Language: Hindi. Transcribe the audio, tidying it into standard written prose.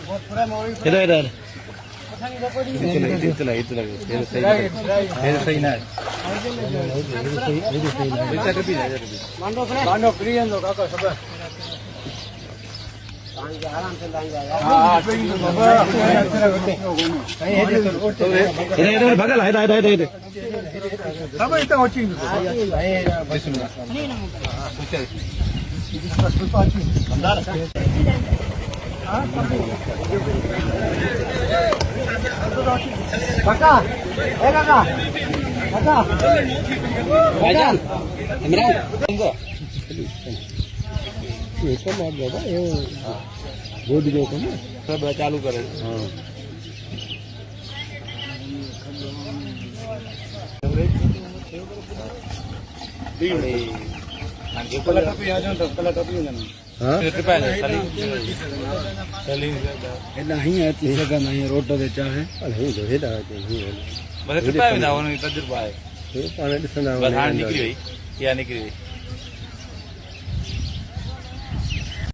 इधर इधर सही ना आराम से इधर भगल है इधर इधर इधर सब इतना వచ్చింది काका ए काका काका भाईजान इमरान ये तो मार बाबा ये बोर्ड जो को सब चालू करे हां कलर टोपी आ जाओ तो कलर टोपी ना हां ट्रिप आ खाली नहीं है इतनी जगह नहीं रोड तो बेचा है नहीं जो है नहीं बस ट्रिप आ ना वो तजुर्बा है ये पानी दिसना बस हां निकली या निकली